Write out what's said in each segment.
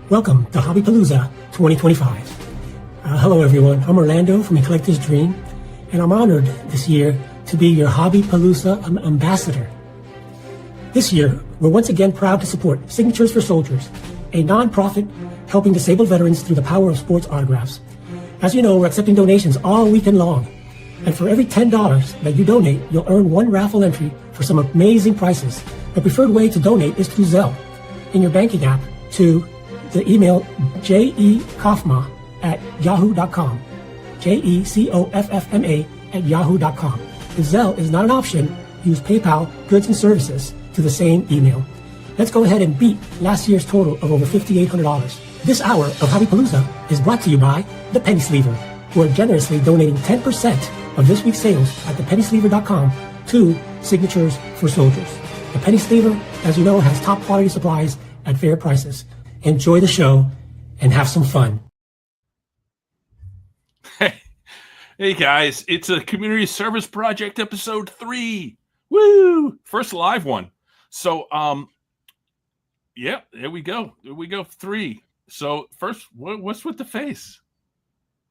Welcome to Hobby Palooza 2025. Hello everyone, I'm Orlando from A Collector's Dream, and I'm honored this year to be your Hobby Palooza ambassador. This year, we're once again proud to support Signatures for Soldiers, a non-profit helping disabled veterans through the power of sports autographs. As you know, we're accepting donations all weekend long, and for every $10 that you donate, you'll earn one raffle entry for some amazing prizes. The preferred way to donate is through Zelle in your banking app to the email jekofma@yahoo.com, jekofma@yahoo.com. If Zelle is not an option, use PayPal Goods and Services to the same email. Let's go ahead and beat last year's total of over $5,800. This hour of Hobby Palooza is brought to you by the Penny Sleever, who are generously donating 10% of this week's sales at thepennysleever.com to Signatures for Soldiers. The Penny Sleever, as you know, has top quality supplies at fair prices. Enjoy the show and have some fun. Hey guys, it's a community service project episode 3. Woo! First live one. So yeah, there we go. 3. So first, what's with the face?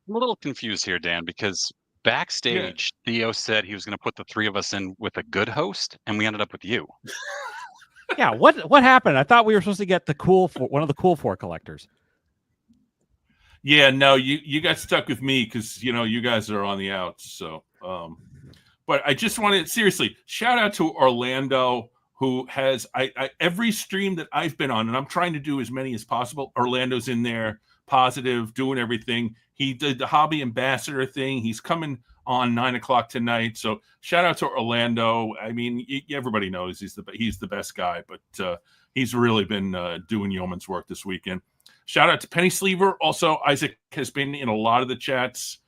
I'm a little confused here, Dan, because backstage, Theo said he was going to put the three of us in with a good host, and we ended up with you. Yeah, what happened? I thought we were supposed to get one of the cool four collectors. Yeah, no, you got stuck with me because you guys are on the outs. So, but I just wanted seriously shout out to Orlando, who has every stream that I've been on, and I'm trying to do as many as possible. Orlando's in there, positive, doing everything. He did the hobby ambassador thing. He's coming on 9:00 tonight. So shout out to Orlando. I mean, everybody knows he's the best guy, but he's really been doing yeoman's work this weekend. Shout out to Penny Sleever. Also, Isaac has been in a lot of the chats.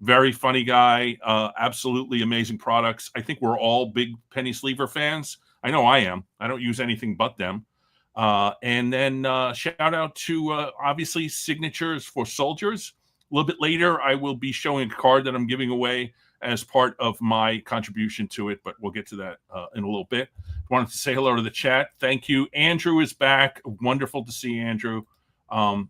Very funny guy. Absolutely amazing products. I think we're all big Penny Sleever fans. I know I am. I don't use anything but them. And then shout out to obviously Signatures for Soldiers. A little bit later, I will be showing a card that I'm giving away as part of my contribution to it, but we'll get to that in a little bit. Wanted to say hello to the chat. Thank you. Andrew is back. Wonderful to see Andrew. I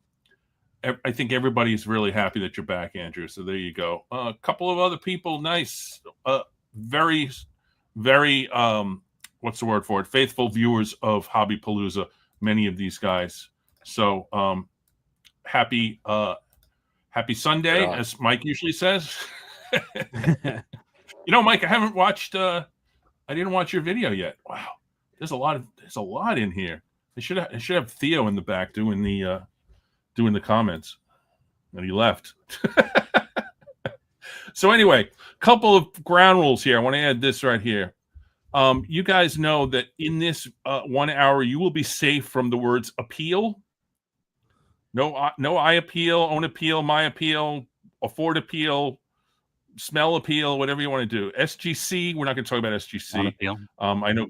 think everybody is really happy that you're back, Andrew. So there you go. A couple of other people. Nice. Very, very, what's the word for it? Faithful viewers of Hobby Palooza. Many of these guys. So happy Sunday, as Mike usually says. Mike, I haven't watched. I didn't watch your video yet. Wow, there's a lot in here. I should have Theo in the back doing the comments, and he left. So anyway, couple of ground rules here. I want to add this right here. You guys know that in this 1 hour, you will be safe from the words appeal. No, I appeal, own appeal, my appeal, afford appeal, smell appeal, whatever you want to do. SGC, we're not going to talk about SGC. I know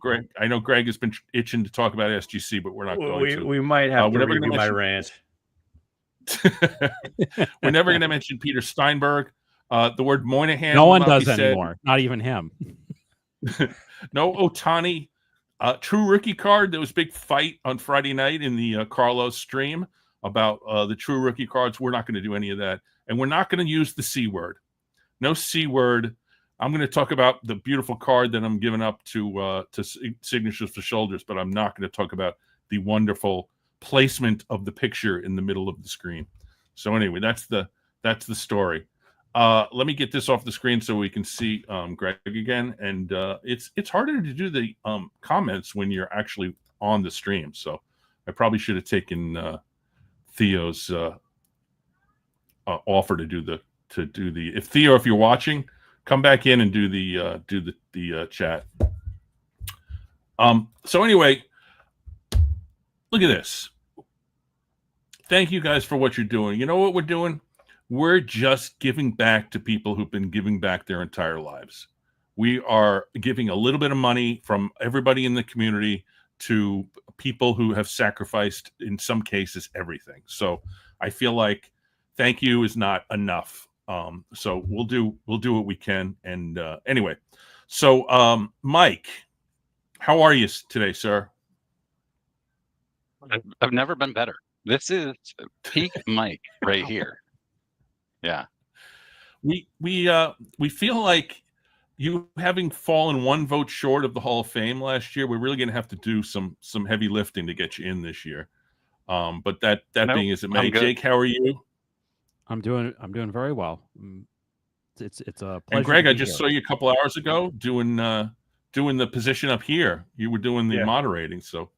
Greg has been itching to talk about SGC, but we're not going to. We might have to review my rant. We're never going to mention Peter Steinberg. The word Moynihan. No one does anymore. Not even him. No Otani. True rookie card. There was a big fight on Friday night in the Carlos stream about the true rookie cards. We're not going to do any of that. And we're not going to use the C word. No C word. I'm going to talk about the beautiful card that I'm giving up to Signatures for Soldiers, but I'm not going to talk about the wonderful placement of the picture in the middle of the screen. So anyway, that's the story. Let me get this off the screen so we can see Greg again. And it's harder to do the comments when you're actually on the stream. So I probably should have taken Theo's offer to do the if you're watching, come back in and do the chat. So anyway, look at this. Thank you guys for what you're doing. You know what we're doing? We're just giving back to people who've been giving back their entire lives. We are giving a little bit of money from everybody in the community to people who have sacrificed, in some cases, everything. So I feel like thank you is not enough. So we'll do what we can. And anyway, so Mike, how are you today, sir? I've never been better. This is peak Mike right here. Yeah. We feel like you having fallen one vote short of the Hall of Fame last year, we're really going to have to do some heavy lifting to get you in this year. But that being as it may, Jake, how are you? I'm doing very well. It's a pleasure. And Greg, I just saw you a couple hours ago doing the position up here. You were doing the moderating. So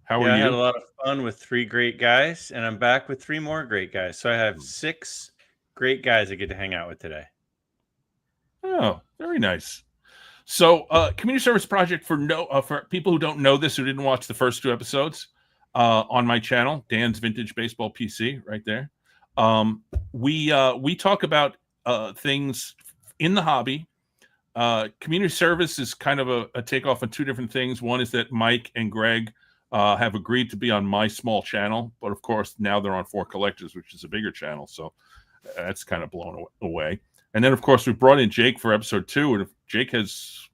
how are you? I had a lot of fun with 3 great guys, and I'm back with 3 more great guys. So I have 6 great guys I get to hang out with today. Oh, very nice. So, community service project for people who don't know this, who didn't watch the first 2 episodes, on my channel, Dan's Vintage Baseball PC, right there. We talk about things in the hobby. Community service is kind of a takeoff on 2 different things. One is that Mike and Greg have agreed to be on my small channel, but of course now they're on 4 Collectors, which is a bigger channel, so that's kind of blown away. And then of course we brought in Jake for episode 2, and Jake has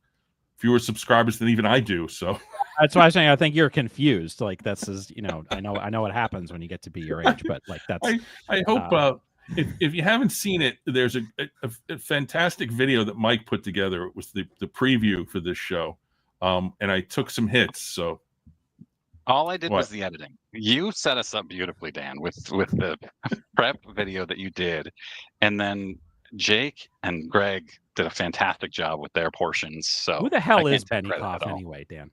fewer subscribers than even I do, so that's why I'm saying I think you're confused. Like this is, I know what happens when you get to be your age, but like that's. I hope if you haven't seen it, there's a fantastic video that Mike put together. It was the preview for this show, and I took some hits. So all I did was the editing. You set us up beautifully, Dan, with the prep video that you did, and then Jake and Greg did a fantastic job with their portions. So who the hell is Benny Koff anyway, Dan?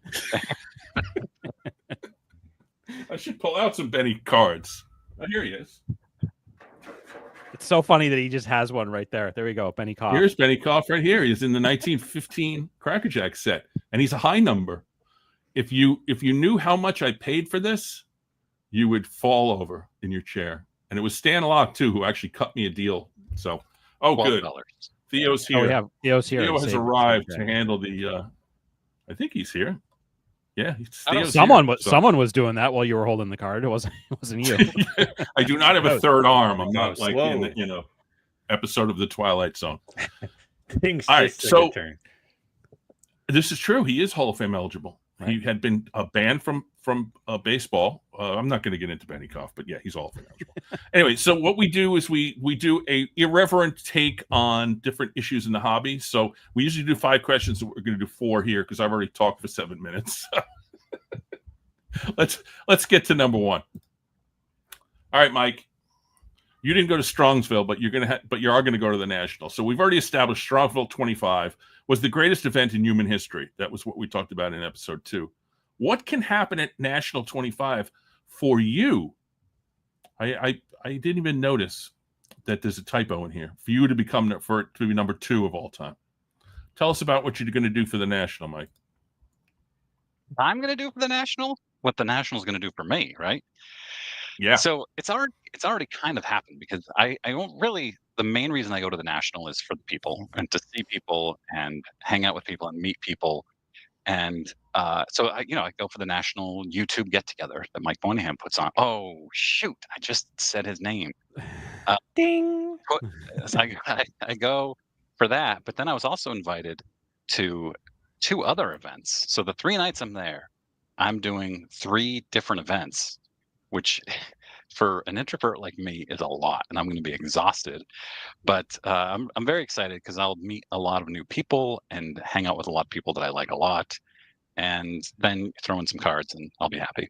I should pull out some Benny cards. Oh, here he is. It's so funny that he just has one right there. There we go, Benny Koff. Here's Benny Koff right here. He's in the 1915 Cracker Jack set, and he's a high number. If you knew how much I paid for this, you would fall over in your chair. And it was Stan Locke too, who actually cut me a deal. So, good. Theo's here. We have Theo's here. Theo has arrived to handle the. I think he's here. Yeah, someone was doing that while you were holding the card. It wasn't you. I do not have a third arm. I'm not like in the episode of the Twilight Zone. Things all right, so turn. This is true. He is Hall of Fame eligible. Right. He had been banned from baseball. I'm not going to get into Benny Koff, but yeah, he's Hall of Fame eligible. Anyway, so what we do is we do a irreverent take on different issues in the hobby. So we usually do 5 questions, so we're going to do 4 here because I've already talked for 7 minutes. Let's get to number 1. All right, Mike. You didn't go to Strongsville, but you are going to go to the National. So we've already established Strongsville 25 was the greatest event in human history. That was what we talked about in episode 2. What can happen at National 25 for you? I didn't even notice that there's a typo in here for you to be number 2 of all time. Tell us about what you're going to do for the National, Mike. I'm going to do for the National what the National's going to do for me, right? Yeah. So it's already kind of happened because I don't really. The main reason I go to the National is for the people and to see people and hang out with people and meet people. And so I go for the National YouTube get together that Mike Moynihan puts on. Oh shoot! I just said his name. Ding. So I go for that, but then I was also invited to 2 other events. So the 3 nights I'm there, I'm doing 3 different events, which for an introvert like me is a lot, and I'm going to be exhausted. But I'm very excited because I'll meet a lot of new people and hang out with a lot of people that I like a lot, and then throw in some cards, and I'll be happy.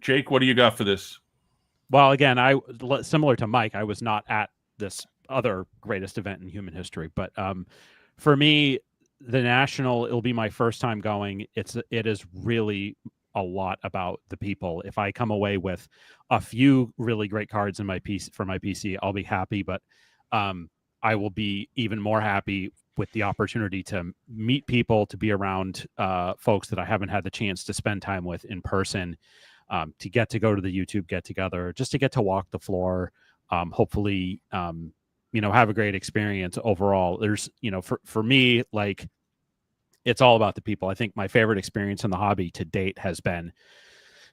Jake, what do you got for this? Well, again, similar to Mike, I was not at this other greatest event in human history, but for me, the National, it'll be my first time going. It is really a lot about the people. If I come away with a few really great cards in my PC, I'll be happy, but I will be even more happy with the opportunity to meet people, to be around folks that I haven't had the chance to spend time with in person, to get to go to the YouTube get together, just to get to walk the floor, hopefully, have a great experience overall. There's, for me, like, it's all about the people. I think my favorite experience in the hobby to date has been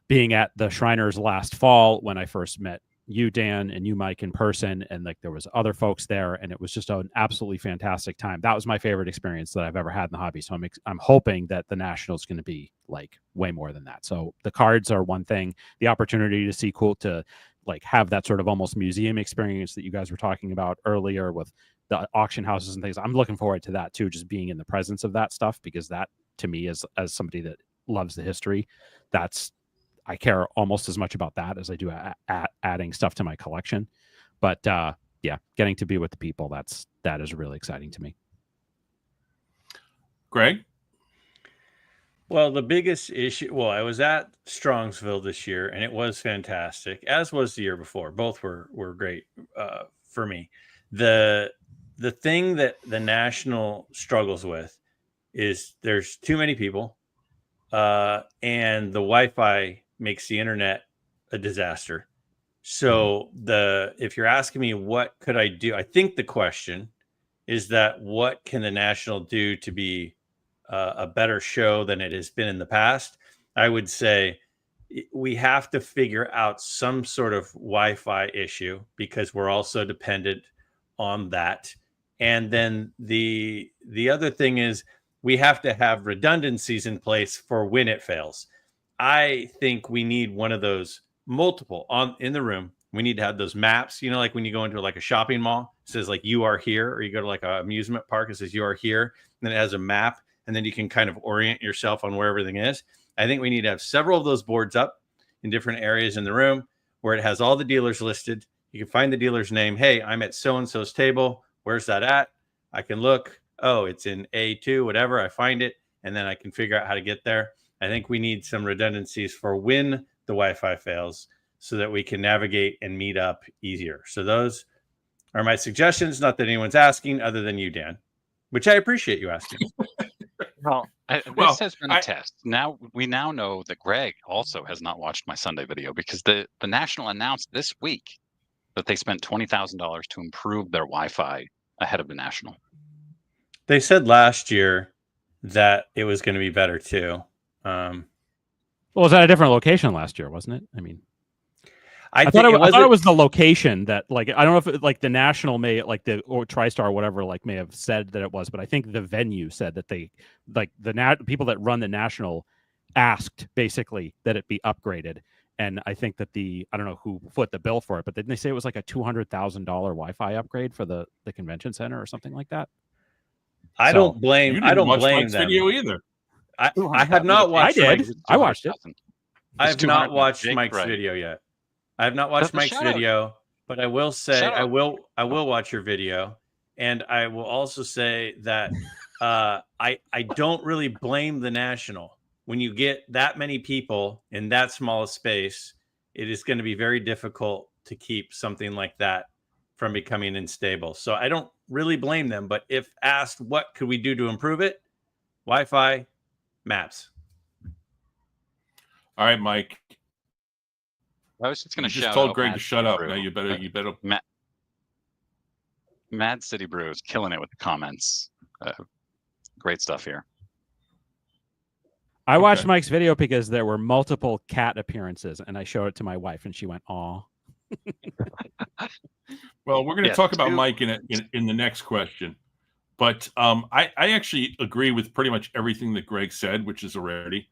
being at the Shriners last fall when I first met you, Dan, and you, Mike, in person, and like there was other folks there, and it was just an absolutely fantastic time. That was my favorite experience that I've ever had in the hobby. So I'm hoping that the National is going to be like way more than that. So the cards are one thing, the opportunity to see to like have that sort of almost museum experience that you guys were talking about earlier with the auction houses and things. I'm looking forward to that too, just being in the presence of that stuff, because that to me is, as somebody that loves the history, I care almost as much about that as I do adding stuff to my collection. But yeah, getting to be with the people, that is really exciting to me. Graig? Well, the biggest issue, well, I was at Strongsville this year, and it was fantastic, as was the year before. Both were great for me. The thing that the National struggles with is there's too many people, and the Wi-Fi makes the internet a disaster. So if you're asking me what could I do, I think the question is that what can the National do to be a better show than it has been in the past? I would say we have to figure out some sort of Wi-Fi issue, because we're also dependent on that. And then the other thing is we have to have redundancies in place for when it fails. I think we need one of those multiple in the room. We need to have those maps, like when you go into like a shopping mall, it says like you are here, or you go to like an amusement park, it says you are here. And then it has a map, and then you can kind of orient yourself on where everything is. I think we need to have several of those boards up in different areas in the room where it has all the dealers listed. You can find the dealer's name. Hey, I'm at so-and-so's table. Where's that at? I can look. Oh, it's in A2, whatever. I find it, and then I can figure out how to get there. I think we need some redundancies for when the Wi-Fi fails, so that we can navigate and meet up easier. So those are my suggestions. Not that anyone's asking other than you, Dan, which I appreciate you asking. This has been a test. We now know that Graig also has not watched my Sunday video, because the National announced this week that they spent $20,000 to improve their Wi-Fi ahead of the National. They said last year that it was going to be better too. Well, was that a different location last year, wasn't it? I mean, I thought it was the location that, like, I don't know if it, like the National may, like the or TriStar or whatever, like may have said that it was, but I think the venue said that they, like people that run the National asked basically that it be upgraded. And I think that I don't know who foot the bill for it, but didn't they say it was like a $200,000 Wi-Fi upgrade for the convention center or something like that? I don't blame Mike's them. Video either. I have not watched. I did. I watched it. I have not watched Mike's video yet. I have not watched Mike's video, but I will say I will watch your video, and I will also say that I don't really blame the National. When you get that many people in that small a space, it is going to be very difficult to keep something like that from becoming unstable. So I don't really blame them, but if asked what could we do to improve it, Wi-Fi, maps. All right, Mike. I was just going to just told Graig to shut up. Now you better. Mad City Brew is killing it with the comments. Great stuff here. I watched Mike's video because there were multiple cat appearances, and I showed it to my wife, and she went, "Aw." Well, we're going to talk about Mike in the next question, but I actually agree with pretty much everything that Graig said, which is already.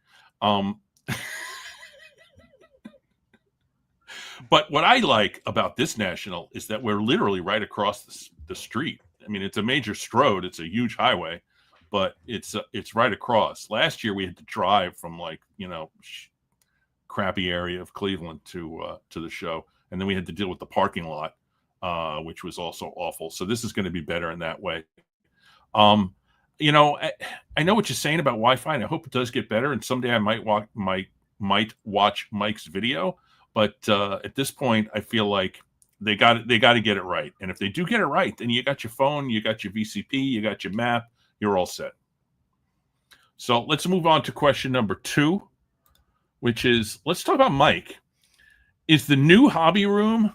But what I like about this National is that we're literally right across the street. I mean, it's a major strode. It's a huge highway, but it's right across. Last year we had to drive from crappy area of Cleveland to the show, and then we had to deal with the parking lot, which was also awful. So this is going to be better in that way. I know what you're saying about Wi-Fi, and I hope it does get better. And someday I might watch Mike's video. But at this point, I feel like they got to get it right. And if they do get it right, then you got your phone, you got your VCP, you got your map, you're all set. So let's move on to question number 2, which is, let's talk about Mike. Is the new hobby room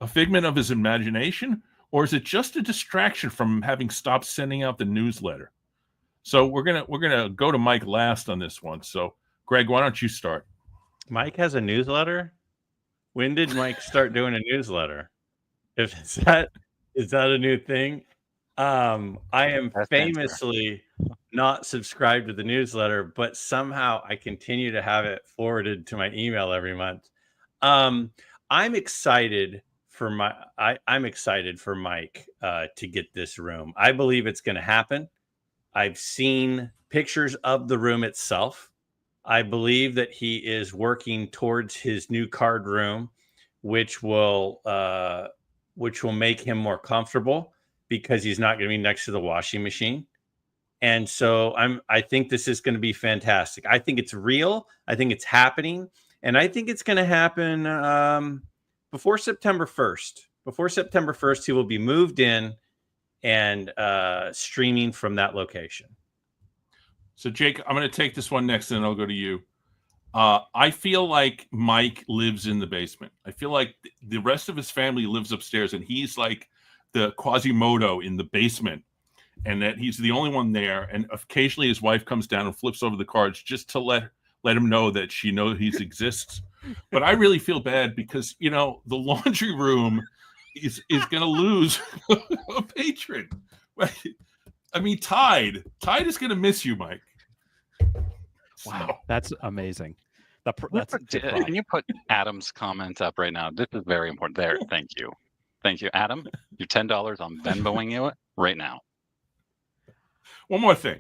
a figment of his imagination, or is it just a distraction from having stopped sending out the newsletter? So we're gonna go to Mike last on this one. So Graig, why don't you start? Mike has a newsletter? When did Mike start doing a newsletter? If is that a new thing? I am Best answer. famously not subscribed to the newsletter, but somehow I continue to have it forwarded to my email every month. I'm excited for I'm excited for Mike to get this room. I believe it's going to happen. I've seen pictures of the room itself. I believe that he is working towards his new card room, which will make him more comfortable because he's not going to be next to the washing machine. And so I think this is going to be fantastic. I think it's real. I think it's happening. And I think it's going to happen before September 1st. Before September 1st, he will be moved in and streaming from that location. So, Jake, I'm going to take this one next, and then I'll go to you. I feel like Mike lives in the basement. I feel like the rest of his family lives upstairs, and he's like the Quasimodo in the basement, and that he's the only one there. And occasionally his wife comes down and flips over the cards just to let him know that she knows he exists. But I really feel bad because, you know, the laundry room is going to lose a patron. I mean, Tide is going to miss you, Mike. Wow, that's amazing. Can you put Adam's comment up right now? This is very important. There, thank you, Adam. Your $10. I'm Venmoing you it right now. One more thing,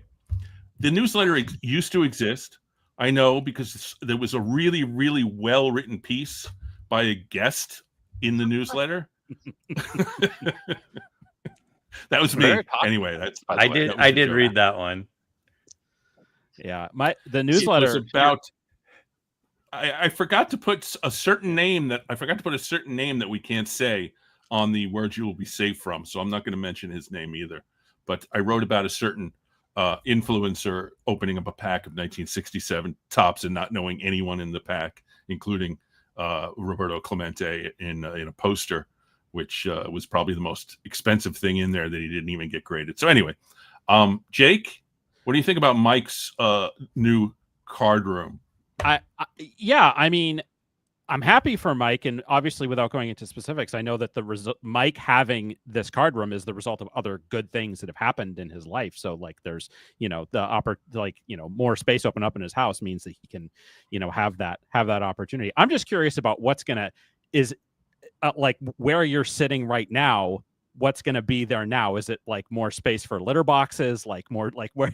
the newsletter used to exist. I know because there was a really, really well written piece by a guest in the newsletter. That was me. Anyway, I did read that one. Yeah, the newsletter was about. I forgot to put a certain name that we can't say on the Words You Will Be Safe From. So I'm not going to mention his name either. But I wrote about a certain influencer opening up a pack of 1967 tops and not knowing anyone in the pack, including Roberto Clemente in a poster, which was probably the most expensive thing in there that he didn't even get graded. So anyway, Jake, what do you think about Mike's new card room? I mean, I'm happy for Mike, and obviously, without going into specifics, I know that Mike having this card room is the result of other good things that have happened in his life. So, like, there's more space open up in his house means that he can, have that opportunity. I'm just curious about what's gonna like where you're sitting right now. What's going to be there now? Is it like more space for litter boxes? Like more like where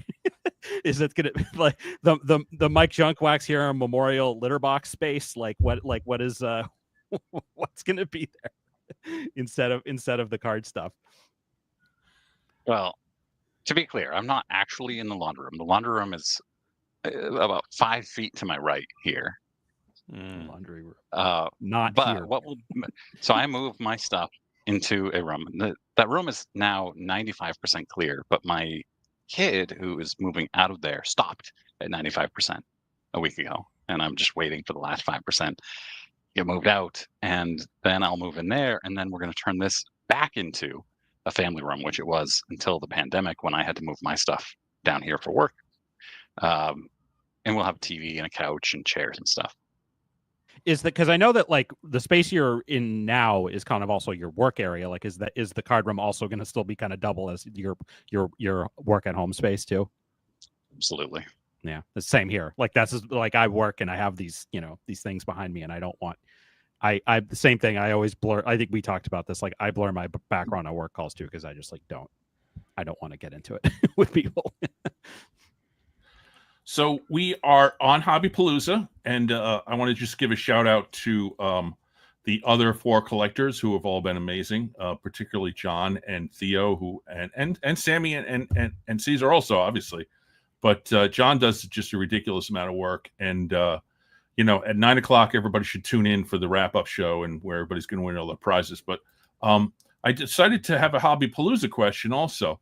is it going to like the Mike Junkwax here memorial litter box space? Like what is what's going to be there instead of the card stuff? Well, to be clear, I'm not actually in the laundry room. The laundry room is about 5 feet to my right here. Laundry room. Not but here. So I moved my stuff into a room. That room is now 95% clear, but my kid who is moving out of there stopped at 95% a week ago, and I'm just waiting for the last 5% to get moved out, and then I'll move in there, and then we're going to turn this back into a family room, which it was until the pandemic when I had to move my stuff down here for work. And we'll have a TV and a couch and chairs and stuff. Is that because I know that like the space you're in now is kind of also your work area? Like, is the card room also going to still be kind of double as your work at home space too? Absolutely. Yeah, the same here. Like that's just, like I work and I have these these things behind me, and I don't want. I the same thing. I always blur. I think we talked about this. Like I blur my background on work calls too because I just like don't want to get into it with people. So we are on Hobby Palooza, and I want to just give a shout out to the other 4 collectors who have all been amazing, particularly John and Theo, who and Sammy and Caesar also, obviously. But John does just a ridiculous amount of work, and at 9 o'clock, everybody should tune in for the wrap-up show and where everybody's going to win all the prizes. But I decided to have a Hobby Palooza question also.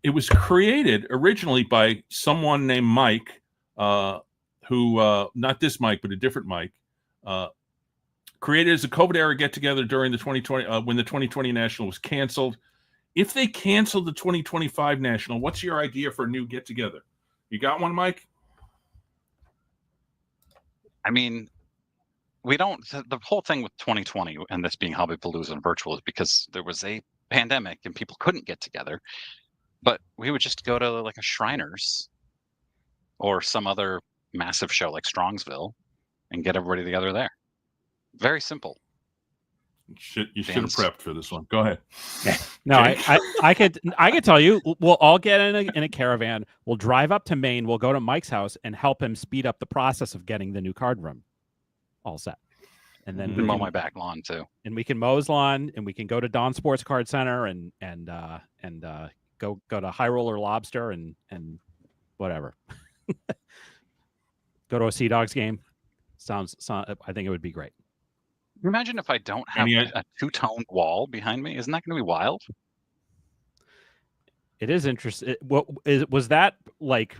It was created originally by someone named Mike, who, not this Mike, but a different Mike, created as a COVID-era get-together during the 2020, when the 2020 National was canceled. If they canceled the 2025 National, what's your idea for a new get-together? You got one, Mike? I mean, we don't. The whole thing with 2020 and this being Hobby Palooza and virtual is because there was a pandemic and people couldn't get together. But we would just go to like a Shriners or some other massive show like Strongsville and get everybody together there. Very simple. You should have prepped for this one. Go ahead. No, I could tell you. We'll all get in a caravan. We'll drive up to Maine. We'll go to Mike's house and help him speed up the process of getting the new card room all set. And then mow my back lawn too. And we can mow his lawn, and we can go to Don Sports Card Center and go to High Roller Lobster and whatever. Go to a Sea Dogs game. Sounds. I think it would be great. Imagine if I don't have a two-tone wall behind me. Isn't that going to be wild? It is interesting. Was that like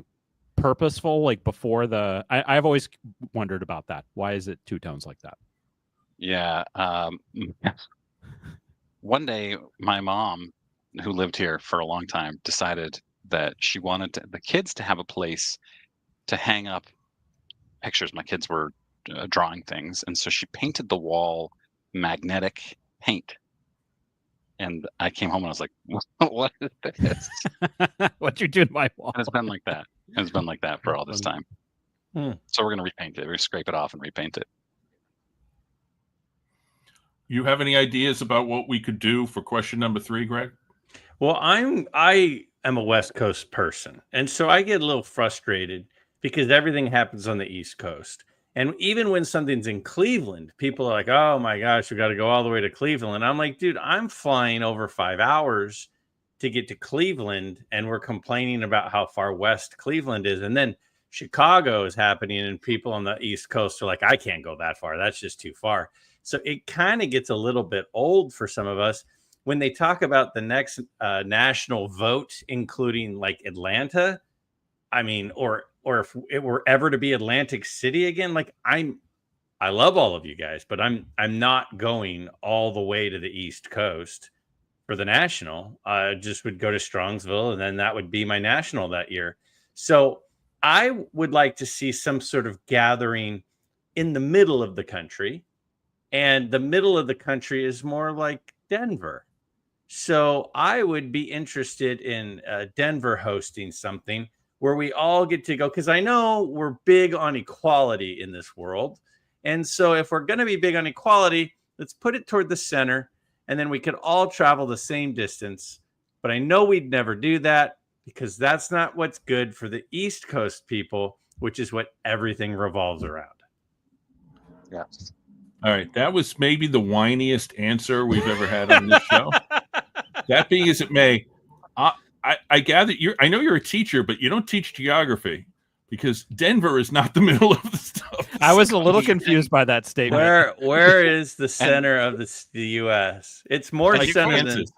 purposeful? Like before the, I've always wondered about that. Why is it two tones like that? Yeah. One day, my mom, who lived here for a long time, decided that she wanted the kids to have a place to hang up pictures. My kids were drawing things, and so she painted the wall magnetic paint. And I came home and I was like, "What is this? What you do to my wall?" And it's been like that. It's been like that for all this time. So we're gonna repaint it. We're gonna scrape it off and repaint it. You have any ideas about what we could do for question number 3, Greg? Well, I am a West Coast person, and so I get a little frustrated because everything happens on the East Coast. And even when something's in Cleveland, people are like, "Oh my gosh, we got to go all the way to Cleveland." I'm like, dude, I'm flying over 5 hours to get to Cleveland, and we're complaining about how far west Cleveland is. And then Chicago is happening, and people on the East Coast are like, "I can't go that far. That's just too far." So it kind of gets a little bit old for some of us. When they talk about the next national vote, including like Atlanta, I mean, or if it were ever to be Atlantic City again, like I love all of you guys, but I'm not going all the way to the East Coast for the national. I just would go to Strongsville, and then that would be my national that year. So I would like to see some sort of gathering in the middle of the country, and the middle of the country is more like Denver. So I would be interested in Denver hosting something where we all get to go, because I know we're big on equality in this world. And so if we're going to be big on equality, let's put it toward the center, and then we could all travel the same distance. But I know we'd never do that because that's not what's good for the East Coast people, which is what everything revolves around. Yes. All right. That was maybe the whiniest answer we've ever had on this show. That being as it may, I gather I know you're a teacher, but you don't teach geography because Denver is not the middle of the stuff. I was a little confused by that statement. Where is the center of the U.S.? It's more like center Kansas.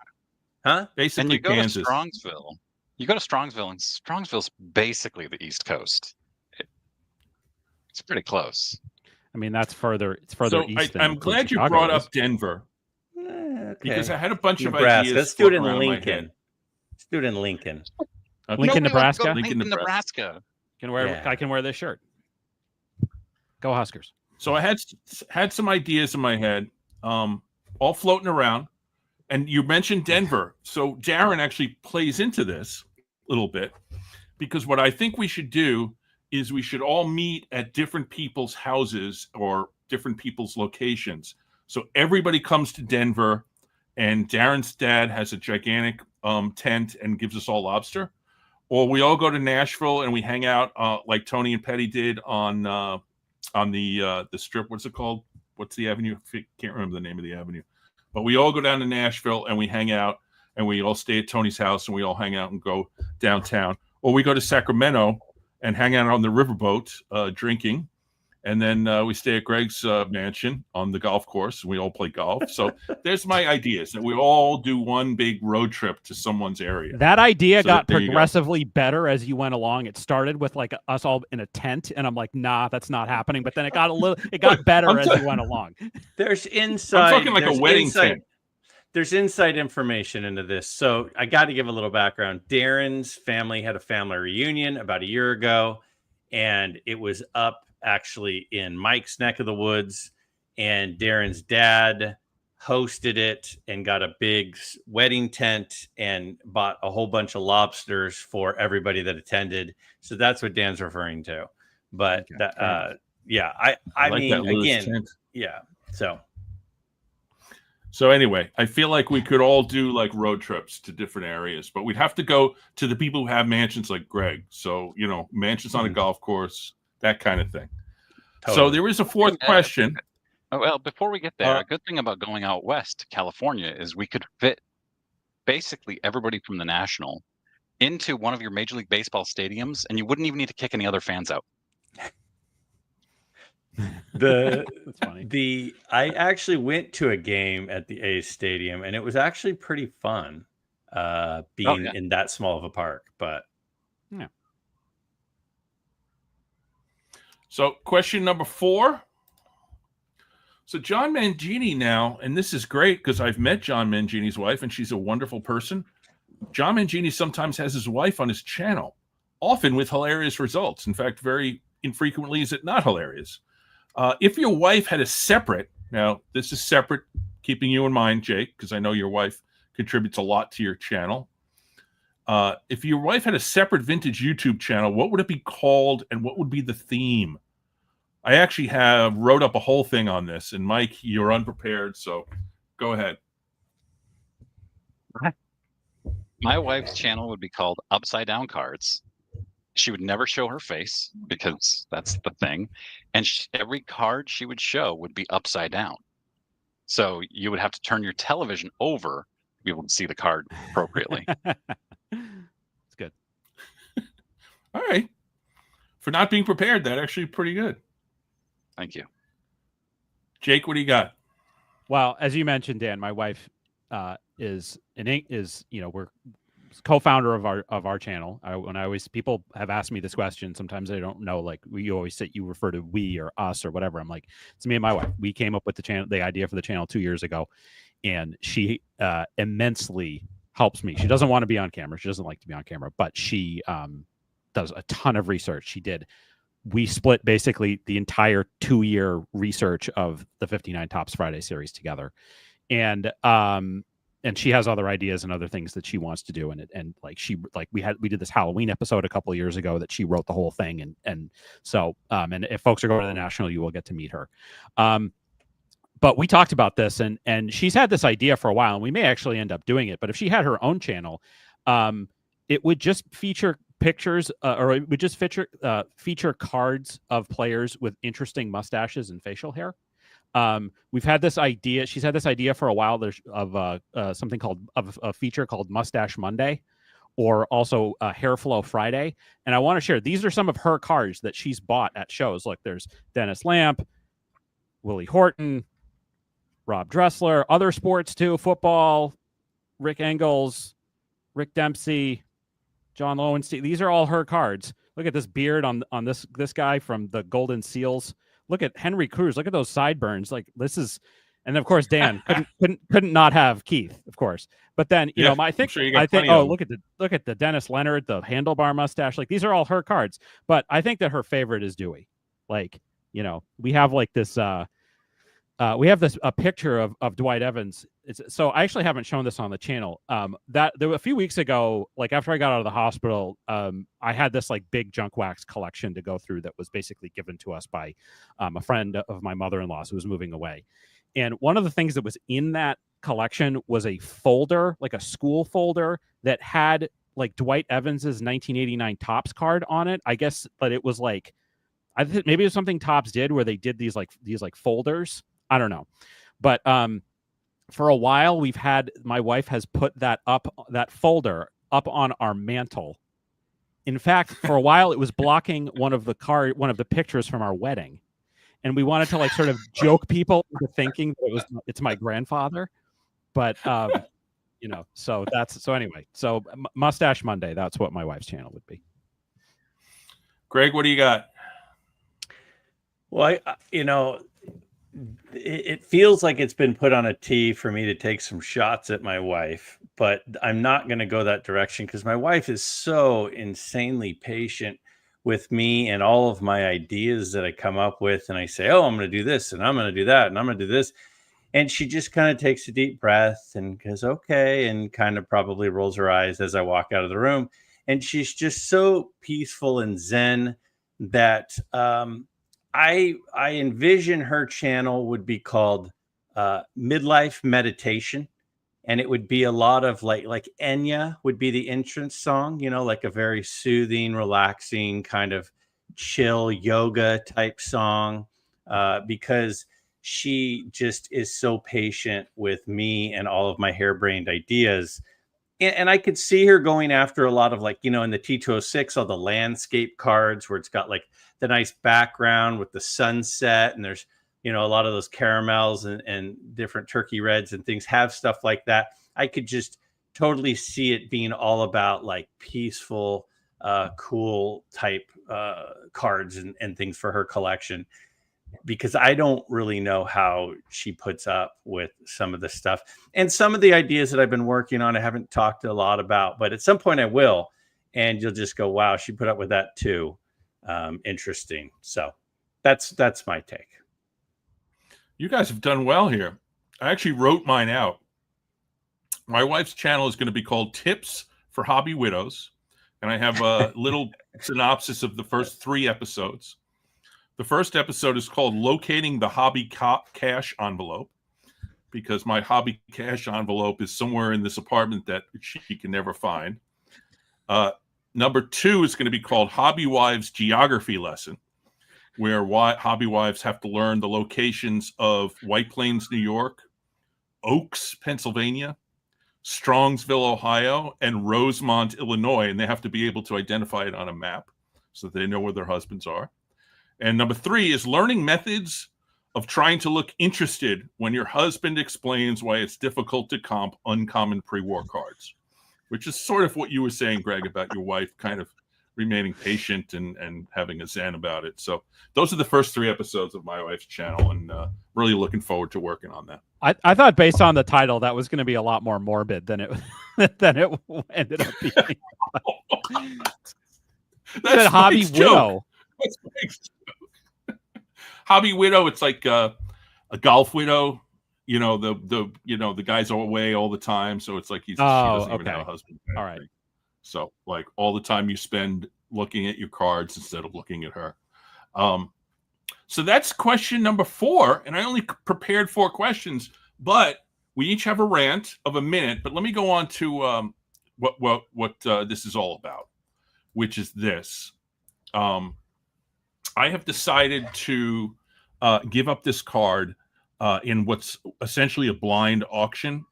Huh? Basically, and you go Kansas. to Strongsville. You go to Strongsville, and Strongsville's basically the East Coast. It's pretty close. I mean, that's further. It's further So east. I'm glad you brought up Denver because I had a bunch of ideas. Let's do it in floating around my Lincoln. head. Let's do it in Lincoln. Okay. Lincoln, Nobody wants to go Nebraska? to Lincoln, Lincoln, Nebraska. I can wear this shirt. Go Huskers. So I had some ideas in my head, all floating around. And you mentioned Denver. So Darren actually plays into this a little bit because what I think we should do is we should all meet at different people's houses or different people's locations. So everybody comes to Denver, and Darren's dad has a gigantic tent and gives us all lobster. Or we all go to Nashville and we hang out like Tony and Petty did on the strip. What's it called? What's the avenue? I can't remember the name of the avenue. But we all go down to Nashville and we hang out, and we all stay at Tony's house, and we all hang out and go downtown. Or we go to Sacramento and hang out on the riverboat drinking. And then we stay at Greg's mansion on the golf course. And we all play golf. So there's my ideas that we all do one big road trip to someone's area. That idea So got there you go. progressively better as you went along. It started with like us all in a tent, and I'm like, nah, that's not happening. But then it got better as you went along. There's inside. I'm talking like a wedding tent. There's inside information into this. So I got to give a little background. Darren's family had a family reunion about a year ago, and it was up actually in Mike's neck of the woods. and Darren's dad hosted it and got a big wedding tent and bought a whole bunch of lobsters for everybody that attended. So that's what Dan's referring to. But Okay, that, yeah, I like mean, that Lou's again, tent. yeah. So anyway, I feel like we could all do like road trips to different areas, but we'd have to go to the people who have mansions like Graig. So, you know, mansions on a golf course, that kind of thing. So Totally. there is a fourth question. Oh, well, before we get there, a good thing about going out west to California is we could fit basically everybody from the National into one of your Major League Baseball stadiums, and you wouldn't even need to kick any other fans out. That's funny. I actually went to a game at the A's Stadium, and it was actually pretty fun being in that small of a park. But yeah. So question number 4. So John Mangini now, and this is great because I've met John Mangini's wife, and she's a wonderful person. John Mangini sometimes has his wife on his channel, often with hilarious results. In fact, very infrequently is it not hilarious. If your wife had a separate, now this is separate, keeping you in mind, Jake, because I know your wife contributes a lot to your channel. If your wife had a separate vintage YouTube channel, what would it be called and what would be the theme? I actually wrote up a whole thing on this, and Mike, you're unprepared, so go ahead. My wife's channel would be called Upside Down Cards. She would never show her face because that's the thing. And every card she would show would be upside down. So you would have to turn your television over to be able to see the card appropriately. It's good. All right. For not being prepared, that actually pretty good. Thank you. Jake, what do you got? Well, as you mentioned, Dan, my wife is we're co-founder of our channel. People have asked me this question, sometimes I don't know, like you refer to we or us or whatever. I'm like, it's me and my wife. We came up with the idea for the channel 2 years ago, and she immensely helps me. She doesn't want to be on camera. She doesn't like to be on camera, but she does a ton of research. We split basically the entire 2-year research of the 59 Topps Friday series together. And she has other ideas and other things that she wants to do. We did this Halloween episode a couple of years ago that she wrote the whole thing. And if folks are going to the National, you will get to meet her. But we talked about this, and she's had this idea for a while, and we may actually end up doing it. But if she had her own channel, it would just feature pictures or it would just feature cards of players with interesting mustaches and facial hair. We've had this idea. She's had this idea for a while. There's something called a feature called Mustache Monday, or also Hair Flow Friday. And I want to share, these are some of her cards that she's bought at shows. Like there's Dennis Lamp, Willie Horton, Rob Dressler, other sports too, football, Rick Engels, Rick Dempsey, John Lowenstein. These are all her cards. Look at this beard on this guy from the Golden Seals. Look at Henry Cruz. Look at those sideburns. Like this is, and of course Dan couldn't not have Keith, of course. But then I think look at the Dennis Leonard, the handlebar mustache. Like these are all her cards. But I think that her favorite is Dewey. Like we have like this. We have a picture of Dwight Evans. So I actually haven't shown this on the channel. That there a few weeks ago, like after I got out of the hospital, I had this like big junk wax collection to go through that was basically given to us by a friend of my mother-in-law's who was moving away. And one of the things that was in that collection was a folder, like a school folder that had like Dwight Evans's 1989 Topps card on it. I guess, but it was like, I think maybe it was something Topps did where they did these folders. I don't know. But for a while, my wife has put that folder up on our mantle. In fact, for a while, it was blocking one of the pictures from our wedding. And we wanted to like sort of joke people into thinking that it's my grandfather. But, so anyway, so Mustache Monday, that's what my wife's channel would be. Graig, what do you got? Well, it feels like it's been put on a tee for me to take some shots at my wife, but I'm not going to go that direction because my wife is so insanely patient with me and all of my ideas that I come up with. And I say, oh, I'm going to do this and I'm going to do that and I'm going to do this. And she just kind of takes a deep breath and goes, okay, and kind of probably rolls her eyes as I walk out of the room. And she's just so peaceful and zen that I envision her channel would be called Midlife Meditation. And it would be a lot of like Enya would be the entrance song, you know, like a very soothing, relaxing kind of chill yoga type song, because she just is so patient with me and all of my harebrained ideas. And I could see her going after a lot of like, you know, in the T206, all the landscape cards where it's got like the nice background with the sunset and there's, you know, a lot of those caramels and different turkey reds and things have stuff like that. I could just totally see it being all about like peaceful, cool type cards and things for her collection, because I don't really know how she puts up with some of the stuff and some of the ideas that I've been working on. I haven't talked a lot about, but at some point I will, and you'll just go, wow, she put up with that too. Interesting. So that's my take. You guys have done well here. I actually wrote mine out. My wife's channel is going to be called Tips for Hobby Widows. And I have a little synopsis of the first 3 episodes. The first episode is called Locating the Hobby Cash Envelope, because my hobby cash envelope is somewhere in this apartment that she can never find. Number 2 is going to be called Hobby Wives Geography Lesson, where hobby wives have to learn the locations of White Plains, New York, Oaks, Pennsylvania, Strongsville, Ohio, and Rosemont, Illinois, and they have to be able to identify it on a map so that they know where their husbands are. And number 3 is learning methods of trying to look interested when your husband explains why it's difficult to comp uncommon pre-war cards, which is sort of what you were saying, Greg, about your wife kind of remaining patient and having a zen about it. So those are the first 3 episodes of my wife's channel, and really looking forward to working on that. I thought based on the title that was going to be a lot more morbid than it ended up being. That's Hobby Widow. That's Mike's joke. Hobby Widow. It's like a golf widow. You know, the guy's away all the time, so it's like she doesn't even have a husband. All right. So like all the time you spend looking at your cards instead of looking at her. So that's question number 4. And I only prepared 4 questions, but we each have a rant of a minute. But let me go on to what this is all about, which is this. I have decided to give up this card in what's essentially a blind auction.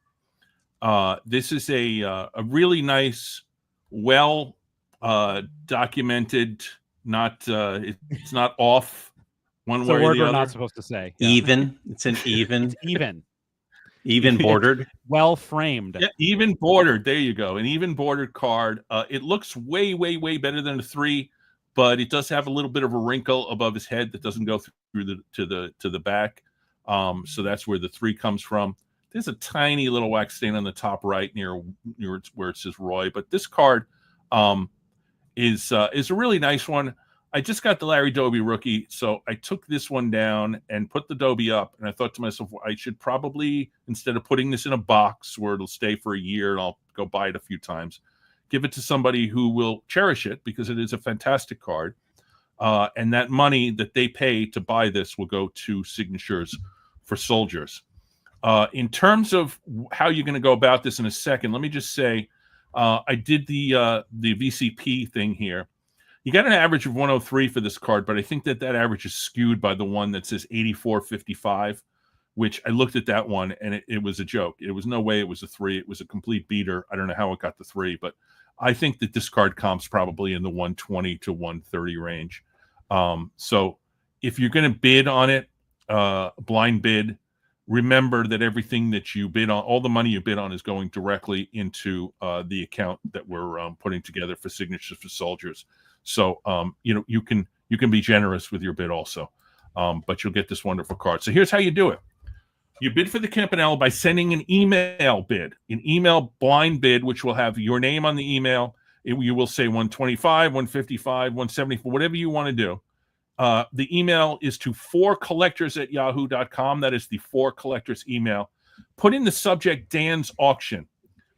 This is a really nice, well documented, it's not off one way or the other. We're not supposed to say. Yeah. Even. It's an even. It's even. Even bordered. Well framed. Yeah, even bordered. There you go. An even bordered card. It looks way, way, way better than a 3, but it does have a little bit of a wrinkle above his head that doesn't go through to the back. So that's where the 3 comes from. There's a tiny little wax stain on the top right near where it says Roy, but this card is a really nice one. I just got the Larry Doby rookie, so I took this one down and put the Doby up, and I thought to myself, I should probably, instead of putting this in a box where it'll stay for a year and I'll go buy it a few times, give it to somebody who will cherish it, because it is a fantastic card. And that money that they pay to buy this will go to Signatures for Soldiers. In terms of how you're going to go about this in a second, let me just say, I did the VCP thing here. You got an average of 103 for this card, but I think that average is skewed by the one that says 84.55, which I looked at that one and it was a joke. It was no way it was a 3. It was a complete beater. I don't know how it got the 3, but I think that this card comps probably in the 120 to 130 range. So if you're going to bid on it, blind bid, remember that everything that you bid on, all the money you bid on, is going directly into the account that we're putting together for Signatures for Soldiers. So you can be generous with your bid also, but you'll get this wonderful card. So here's how you do it. You bid for the Campanella by sending an email bid, an email blind bid, which will have your name on the email You will say 125, 155, 174, whatever you want to do. The email is to 4collectors@yahoo.com. That is the 4collectors email. Put in the subject Dan's auction,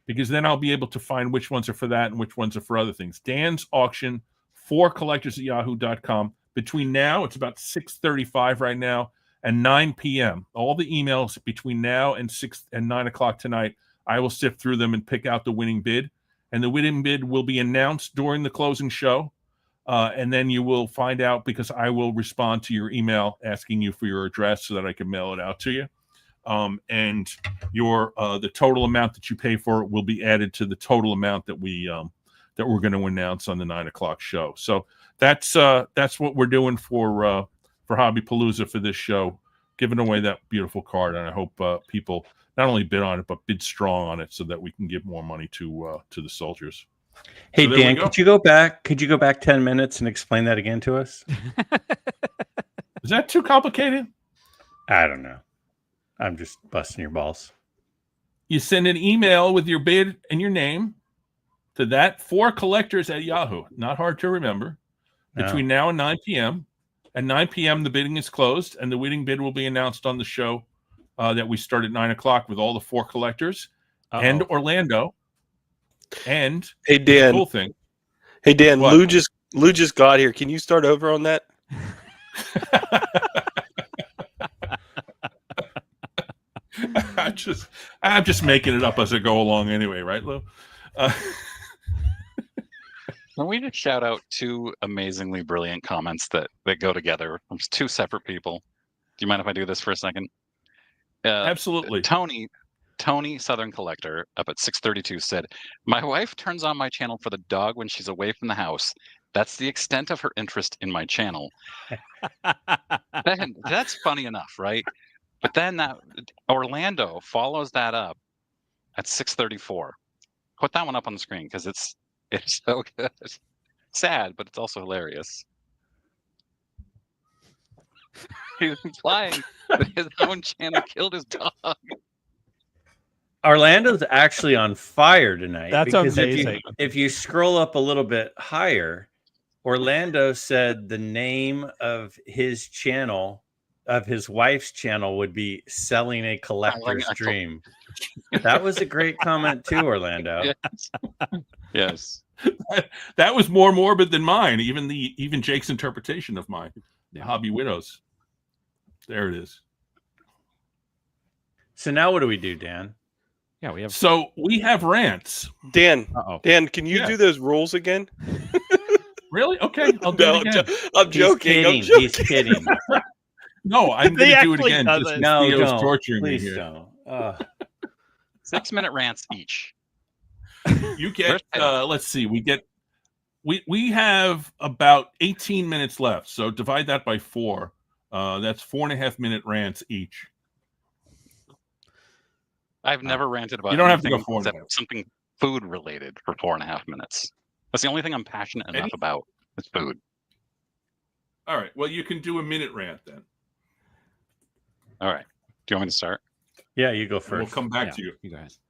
because then I'll be able to find which ones are for that and which ones are for other things. Dan's auction, 4collectors@yahoo.com. Between now, it's about 6:35 right now, and 9 p.m. All the emails between now and 6 and 9 o'clock tonight, I will sift through them and pick out the winning bid. And the winning bid will be announced during the closing show. And then you will find out, because I will respond to your email asking you for your address so that I can mail it out to you. And your the total amount that you pay for it will be added to the total amount that we're going to announce on the 9 o'clock show. So that's what we're doing for Hobby Palooza for this show, giving away that beautiful card. And I hope people not only bid on it, but bid strong on it so that we can give more money to the soldiers. Hey, So Dan, could you go back 10 minutes and explain that again to us? Is that too complicated? I don't know. I'm just busting your balls. You send an email with your bid and your name to that 4collectors@yahoo. Not hard to remember. Between now and 9 p.m. At 9 p.m., the bidding is closed, and the winning bid will be announced on the show that we start at 9 o'clock with all the 4 collectors and Orlando. And hey, Dan. Cool thing. Hey, Dan. What? Lou just got here. Can you start over on that? I'm just making it up as I go along anyway, right, Lou? Can we just shout out 2 amazingly brilliant comments that go together from 2 separate people? Do you mind if I do this for a second? Absolutely. Tony Southern Collector up at 6:32 said, "My wife turns on my channel for the dog when she's away from the house. That's the extent of her interest in my channel." That's funny enough, right? But then that Orlando follows that up at 6:34. Put that one up on the screen because it's so good. Sad, but it's also hilarious. He's implying that his own channel killed his dog. Orlando's actually on fire tonight. That's because amazing. If you scroll up a little bit higher, Orlando said the name of his channel, of his wife's channel, would be Selling a Collector's Dream. That was a great comment too, Orlando. Yes. That was more morbid than mine. Even Jake's interpretation of mine. The Hobby Widows. There it is. So now what do we do, Dan? Yeah, we have rants. Dan, can you do those rules again? Really? Okay, I'll do it again. I'm joking. He's kidding. No, I'm going to do it again. No, Theo's don't. torturing Please me here. don't. 6-minute rants each. You get. Let's see. We have about 18 minutes left. So divide that by 4. That's 4.5-minute rants each. I've never ranted about. You don't have to go 4 except something food related for 4.5 minutes. That's the only thing I'm passionate enough about is food. All right. Well, you can do a minute rant then. All right. Do you want me to start? Yeah, you go first. And we'll come back to you. You guys.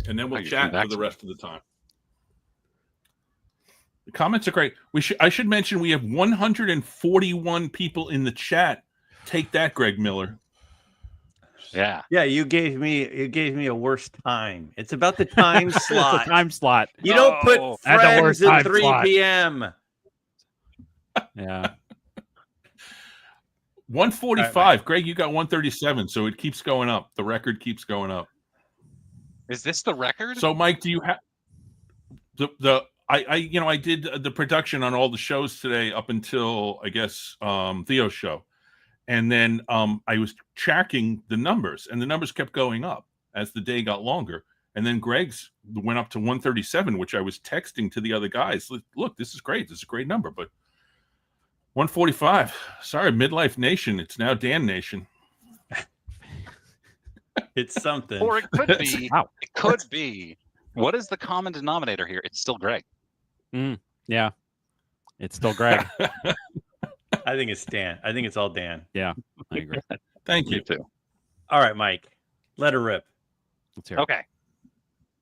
And then we'll chat for the rest of the time. The comments are great. I should mention we have 141 people in the chat. Take that, Greg Miller. Yeah. Yeah, you gave me a worse time. It's about the time slot. It's a time slot. You don't put friends at 3 p.m. Yeah. 145. Right, Greg, you got 137, so it keeps going up. The record keeps going up. Is this the record? So, Mike, do you have I did the production on all the shows today up until I guess Theo's show. And then I was tracking the numbers, and the numbers kept going up as the day got longer. And then Greg's went up to 137, which I was texting to the other guys. Look, this is great. This is a great number. But 145. Sorry, Midlife Nation. It's now Dan Nation. It's something. Or it could be. Wow. It could be. What is the common denominator here? It's still Greg. Yeah. It's still Greg. I think it's Dan. I think it's all Dan. Yeah, I agree. Thank you. Too. All right, Mike. Let her rip. Let's hear it. Okay.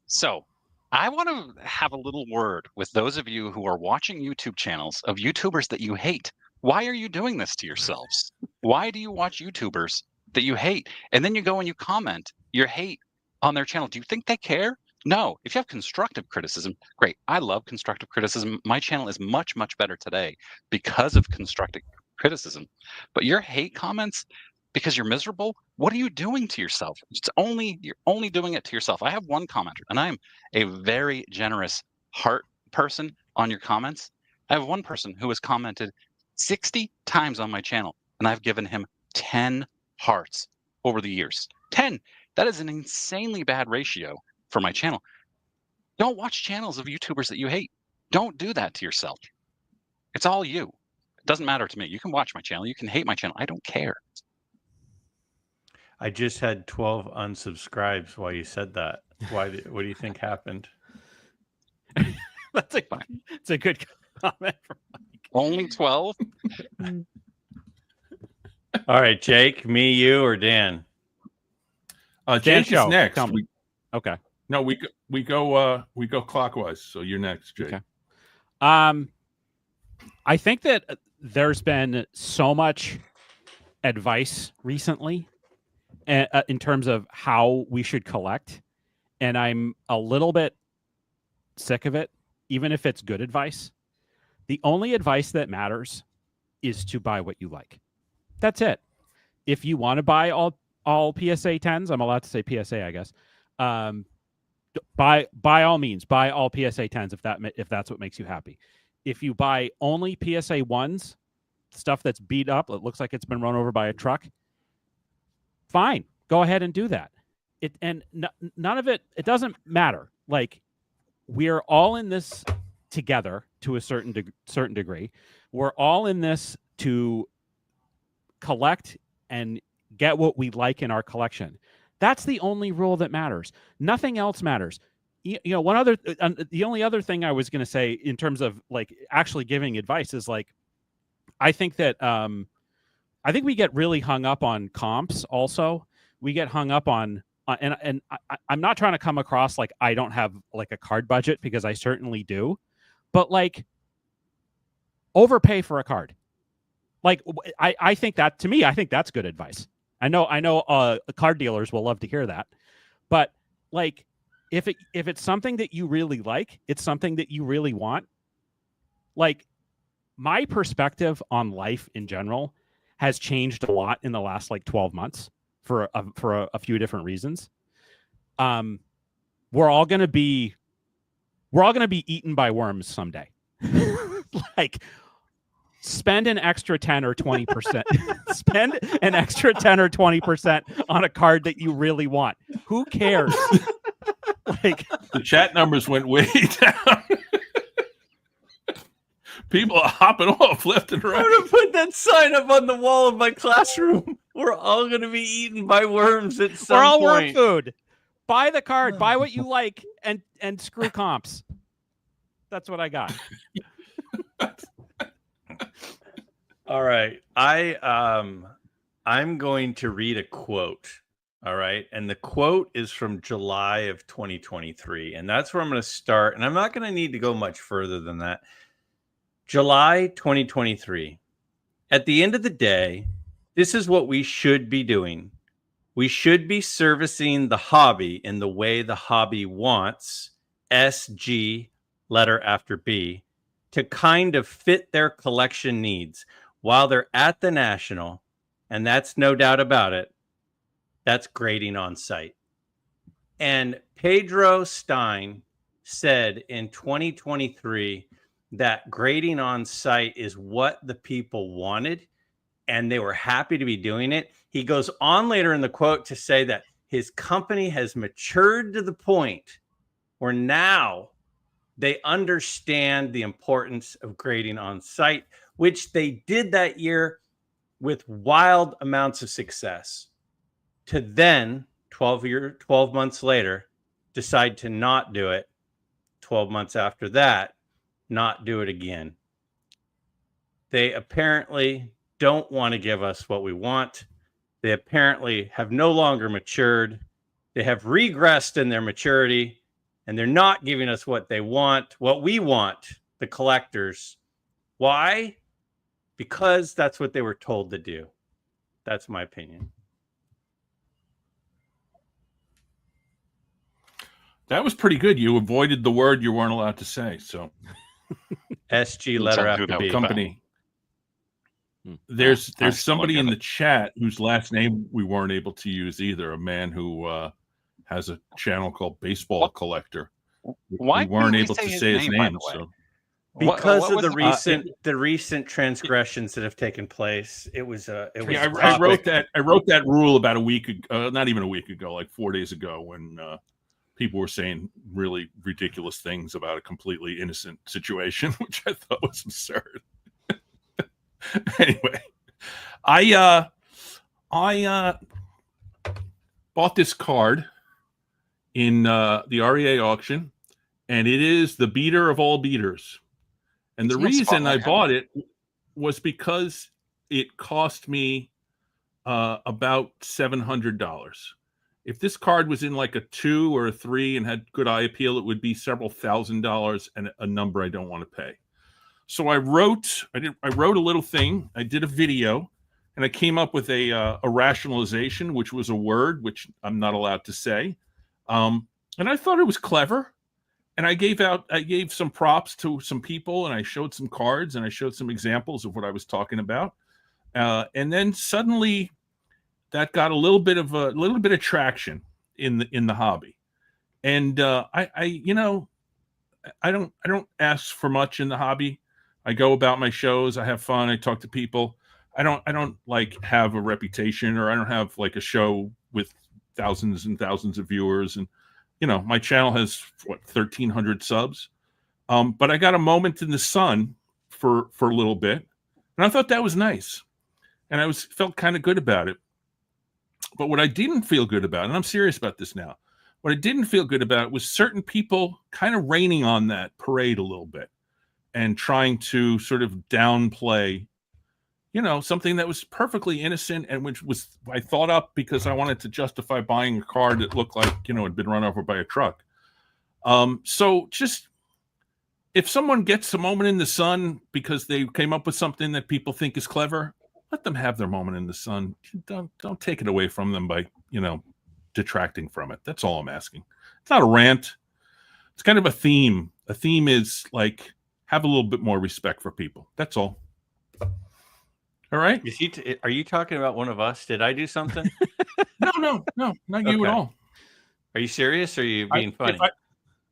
So I want to have a little word with those of you who are watching YouTube channels of YouTubers that you hate. Why are you doing this to yourselves? Why do you watch YouTubers that you hate? And then you go and you comment your hate on their channel. Do you think they care? No. If you have constructive criticism, great. I love constructive criticism. My channel is much, much better today because of constructive criticism. But your hate comments, because you're miserable, what are you doing to yourself? You're only doing it to yourself. I have one commenter, and I am a very generous heart person on your comments. I have one person who has commented 60 times on my channel, and I've given him 10 hearts over the years. 10. That is an insanely bad ratio for my channel. Don't watch channels of YouTubers that you hate. Don't do that to yourself. It's all you. It doesn't matter to me. You can watch my channel. You can hate my channel. I don't care. I just had 12 unsubscribes while you said that. What do you think happened? That's a good comment from Mike. Only 12? All right, Jake, me, you, or Dan? Jake is next. Okay. No, we go clockwise. So you're next, Jake. Okay. I think that there's been so much advice recently in terms of how we should collect, and I'm a little bit sick of it, even if it's good advice. The only advice that matters is to buy what you like. That's it. If you want to buy all PSA 10s, I'm allowed to say PSA, I guess. By all means, buy all PSA 10s if that's what makes you happy. If you buy only PSA 1s, stuff that's beat up, it looks like it's been run over by a truck, fine, go ahead and do that. None of it doesn't matter. Like, we're all in this together to a certain degree. We're all in this to collect and get what we like in our collection. That's the only rule that matters. Nothing else matters. You know, the only other thing I was going to say in terms of like actually giving advice is like, I think that I think we get really hung up on comps. Also, we get hung up on and I'm not trying to come across like I don't have like a card budget, because I certainly do, but like, overpay for a card. Like, I think that, to me, I think that's good advice. I know card dealers will love to hear that, but like, if it's something that you really like, it's something that you really want. Like, my perspective on life in general has changed a lot in the last like 12 months for a few different reasons. We're all gonna be eaten by worms someday. Like, spend an extra 10 or 20%. Spend an extra 10 or 20% on a card that you really want. Who cares? Like, the chat numbers went way down. People are hopping off left and right. I'm gonna put that sign up on the wall of my classroom. We're all gonna be eaten by worms at some we're all point. worm food. Buy the card, buy what you like, and screw comps. That's what I got. All right. I'm going to read a quote. All right. And the quote is from July of 2023. And that's where I'm going to start. And I'm not going to need to go much further than that. July 2023. At the end of the day, this is what we should be doing. We should be servicing the hobby in the way the hobby wants, SG, letter after B, to kind of fit their collection needs while they're at the National. And that's no doubt about it. That's grading on site. And Pedro Stein said in 2023 that grading on site is what the people wanted, and they were happy to be doing it. He goes on later in the quote to say that his company has matured to the point where now they understand the importance of grading on site, which they did that year with wild amounts of success, to then 12 months later decide to not do it. 12 months after that, not do it again. They apparently don't want to give us what we want. They apparently have no longer matured. They have regressed in their maturity, and they're not giving us what they want, what we want, the collectors. Why? Because that's what they were told to do. That's my opinion. That was pretty good. You avoided the word you weren't allowed to say. So SG letter Tell who after that B. was company. Hmm. There's I somebody look in at the chat whose last name we weren't able to use either. A man who has a channel called Baseball What? Collector. Why we weren't couldn't we able say to his say his name, by name. the way? So Because What of the was recent transgressions that have taken place, it was yeah, I topic. wrote that. I wrote that rule about a week ago, not even a week ago, like 4 days ago, when people were saying really ridiculous things about a completely innocent situation, which I thought was absurd. Anyway, I bought this card in the REA auction, and it is the beater of all beaters. And the It's in the reason I spotlight, bought it was because it cost me about $700. If this card was in like a 2 or a 3 and had good eye appeal, it would be several $1,000s and a number I don't want to pay. So I wrote a little thing. I did a video, and I came up with a rationalization, which was a word which I'm not allowed to say. And I thought it was clever. And I gave some props to some people, and I showed some cards, and I showed some examples of what I was talking about. And then suddenly that got a little bit of traction in the hobby. And I don't ask for much in the hobby. I go about my shows, I have fun, I talk to people. I don't like have a reputation, or I don't have like a show with thousands and thousands of viewers. And my channel has 1,300 subs. But I got a moment in the sun for a little bit, and I thought that was nice, and I felt kind of good about it. But what I didn't feel good about, and I'm serious about this now, what I didn't feel good about was certain people kind of raining on that parade a little bit and trying to sort of downplay, something that was perfectly innocent and which was I thought up because I wanted to justify buying a car that looked like, had been run over by a truck. So just if someone gets a moment in the sun because they came up with something that people think is clever, let them have their moment in the sun. Don't take it away from them by, detracting from it. That's all I'm asking. It's not a rant. It's kind of a theme. A theme is like, have a little bit more respect for people. That's all. All right. Are you talking about one of us? Did I do something? No, not you at all. Are you serious? Or are you being funny?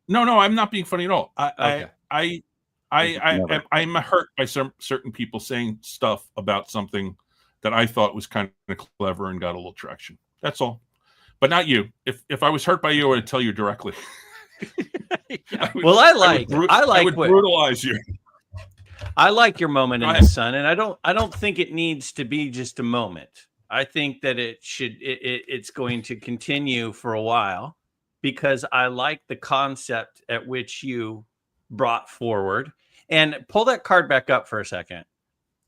No, I'm not being funny at all. Okay. I'm hurt by some certain people saying stuff about something that I thought was kind of clever and got a little traction. That's all. But not you. If I was hurt by you, I would tell you directly. I would brutalize you. I like your moment in the sun, and I don't think it needs to be just a moment. I think that it's going to continue for a while, because I like the concept at which you brought forward. And pull that card back up for a second.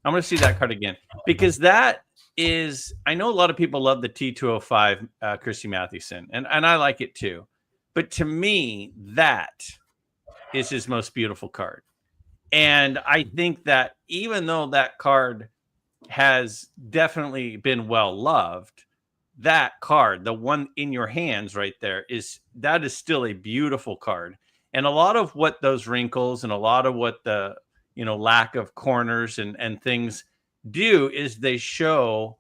I'm going to see that card again, because that is, I know a lot of people love the T205 Christy Mathewson, and I like it too. But to me, that is his most beautiful card. And I think that even though that card has definitely been well loved, that card, the one in your hands right there, is still a beautiful card. And a lot of what those wrinkles and a lot of what the lack of corners and things do is they show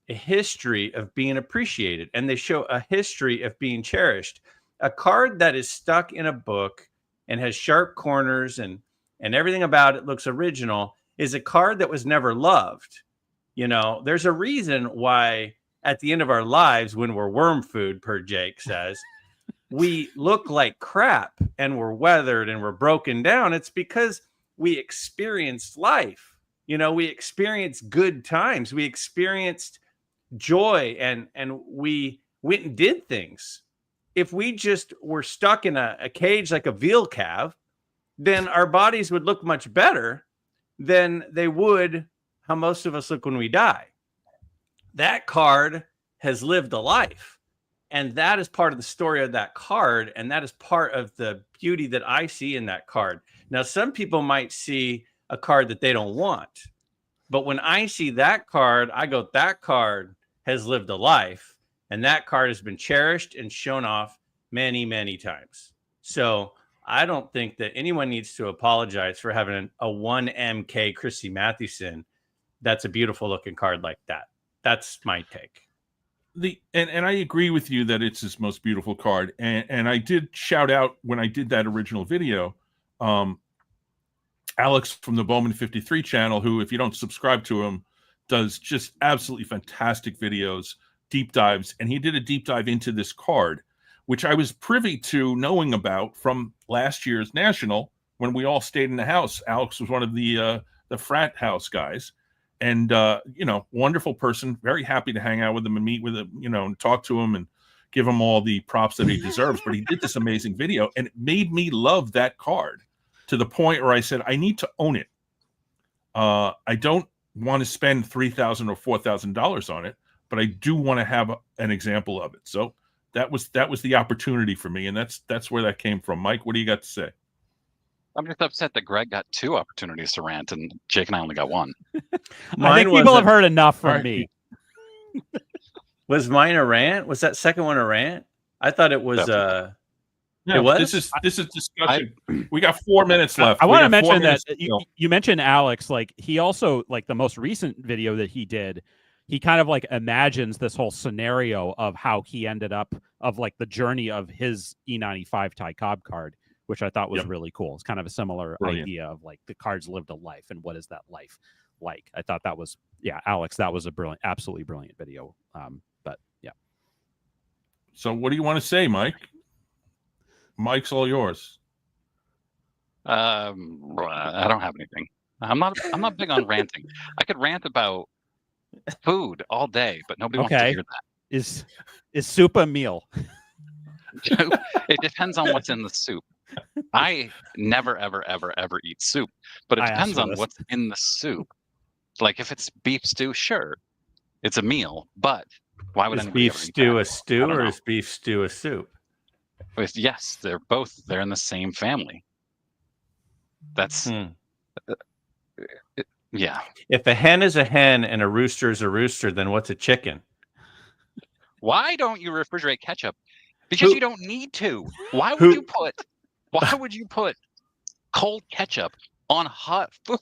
a history of being appreciated, and they show a history of being cherished. A card that is stuck in a book and has sharp corners and everything about it looks original is a card that was never loved. There's a reason why at the end of our lives, when we're worm food, per Jake says, we look like crap and we're weathered and we're broken down. It's because we experienced life. We experienced good times. We experienced joy and we went and did things. If we just were stuck in a cage like a veal calf, then our bodies would look much better than they would how most of us look when we die. That card has lived a life. And that is part of the story of that card. And that is part of the beauty that I see in that card. Now, some people might see a card that they don't want. But when I see that card, I go, that card has lived a life. And that card has been cherished and shown off many, many times. So I don't think that anyone needs to apologize for having a 1MK Christy Mathewson. That's a beautiful looking card like that. That's my take. And I agree with you that it's his most beautiful card. And I did shout out when I did that original video, Alex from the Bowman 53 channel, who, if you don't subscribe to him, does just absolutely fantastic videos, deep dives. And he did a deep dive into this card, which I was privy to knowing about from last year's National when we all stayed in the house. Alex was one of the frat house guys. And, wonderful person, very happy to hang out with him and meet with him, and talk to him and give him all the props that he deserves. But he did this amazing video, and it made me love that card to the point where I said, I need to own it. I don't want to spend $3,000 or $4,000 on it, but I do want to have an example of it. So that was the opportunity for me. And that's where that came from. Mike, what do you got to say? I'm just upset that Greg got 2 opportunities to rant and Jake and I only got 1. I think people have heard enough from me. Was mine a rant? Was that second one a rant? I thought it was. No, it was. This is discussion. We got 4 minutes left. I want to mention that you mentioned Alex. Like, he also, like, the most recent video that he did, he kind of like imagines this whole scenario of how he ended up, of like the journey of his E95 Ty Cobb card, which I thought was really cool. It's kind of a similar idea of like the cards lived a life and what is that life like. I thought that was, Alex, that was a absolutely brilliant video. But yeah. So what do you want to say, Mike? Mike's all yours. I don't have anything. I'm not big on ranting. I could rant about food all day, but nobody wants to hear that. Is soup a meal? It depends on what's in the soup. I never, ever, ever, ever eat soup, but it depends on what's in the soup. Like if it's beef stew, sure, it's a meal. But why would beef stew a stew or is beef stew a soup? Yes, they're in the same family. That's yeah. If a hen is a hen and a rooster is a rooster, then what's a chicken? Why don't you refrigerate ketchup? Because you don't need to. Why would you put cold ketchup on hot food?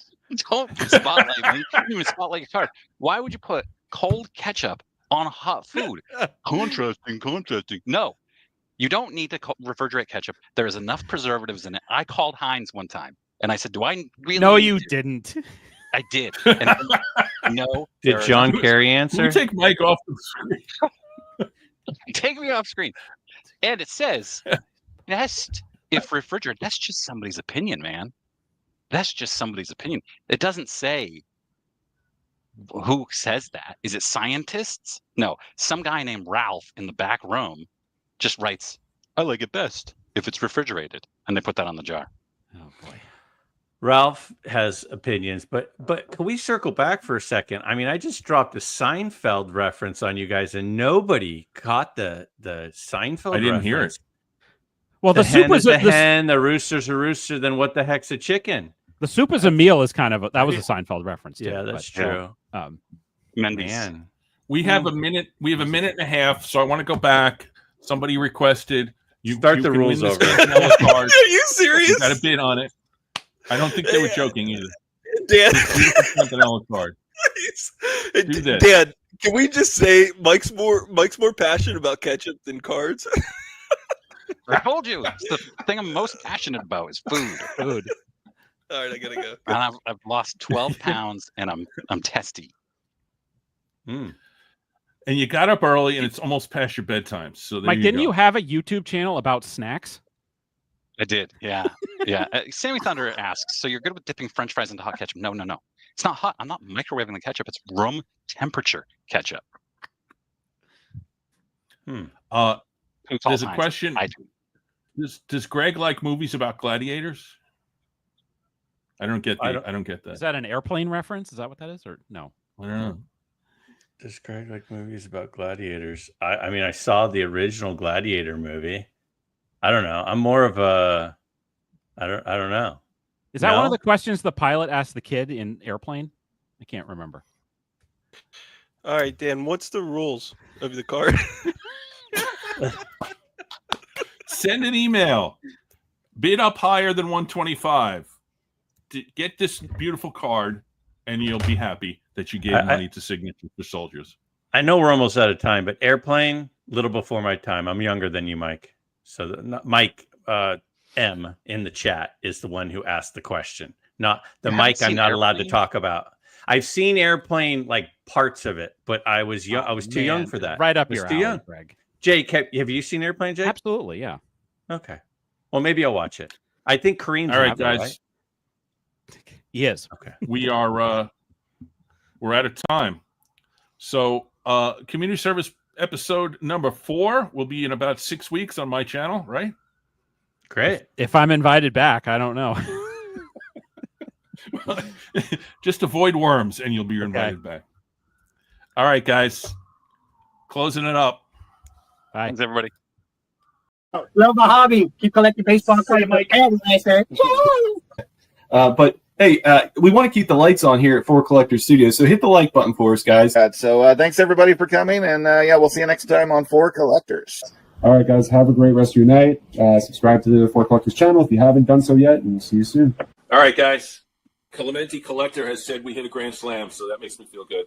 Don't spotlight me. You even spotlight your card. Why would you put cold ketchup on hot food? Contrasting. No, you don't need to refrigerate ketchup. There is enough preservatives in it. I called Heinz one time and I said, "Do I really?" No, you didn't. I did. And no. Did John Kerry answer? Take Mike off the screen. Take me off screen. And it says, best if refrigerated. That's just somebody's opinion, man. That's just somebody's opinion. It doesn't say who says that. Is it scientists? No. Some guy named Ralph in the back room just writes, I like it best if it's refrigerated. And they put that on the jar. Oh, boy. Ralph has opinions, but can we circle back for a second? I mean, I just dropped a Seinfeld reference on you guys, and nobody caught the Seinfeld. I didn't hear it. Well, the soup is a hen, the rooster's a rooster. Then what the heck's a chicken? The soup is a meal is kind of that was a Seinfeld reference. Too, yeah, that's true. Man, we have a minute. We have a minute and a half, so I want to go back. Somebody requested you start the rules over. Are you serious? You got a bid on it. I don't think they were joking either. Dan, card. Do this. Dan, can we just say Mike's more passionate about ketchup than cards? I told you, it's the thing I'm most passionate about is food. All right, I gotta go. And I've lost 12 pounds, and I'm testy. And you got up early, and it's almost past your bedtime. So Mike, didn't you have a YouTube channel about snacks? I did, yeah. Sammy Thunder asks, so you're good with dipping French fries into hot ketchup? No. It's not hot. I'm not microwaving the ketchup. It's room temperature ketchup. There's a question. I do. Does Greg like movies about gladiators? I don't get that. Is that an airplane reference? Is that what that is, or no? I don't know. Does Graig like movies about gladiators? I mean, I saw the original Gladiator movie. I don't know. I'm more of a. I don't know. Is that one No? of the questions the pilot asked the kid in Airplane? I can't remember. All right, Dan, what's the rules of the card? Send an email. Bid up higher than 125. Get this beautiful card, and you'll be happy that you gave money to Signature for Soldiers. I know we're almost out of time, but Airplane, little before my time. I'm younger than you, Mike. So Mike M in the chat is the one who asked the question, not the Mike I'm not allowed to talk about. I've seen Airplane, like parts of it, but I was young. I was too young for that. Right up was your too alley, young. Greg. Jake, have you seen Airplane, Jake? Absolutely, yeah. Okay. Well, maybe I'll watch it. I think Kareem's All right, in it, guys. right? He is. Okay. We are we're out of time. So community service episode number 4 will be in about 6 weeks on my channel, right? Great. If I'm invited back, I don't know. Just avoid worms and you'll be invited back. All right, guys. Closing it up. Bye. Thanks, everybody. Love my hobby. Keep collecting baseball cards. But hey, we want to keep the lights on here at 4 Collector Studios, so hit the like button for us, guys. So thanks everybody for coming, and yeah, we'll see you next time on 4 Collectors. All right, guys, have a great rest of your night. Subscribe to the 4 Collectors channel if you haven't done so yet, and we'll see you soon. All right, guys. Clementi Collector has said we hit a grand slam, so that makes me feel good.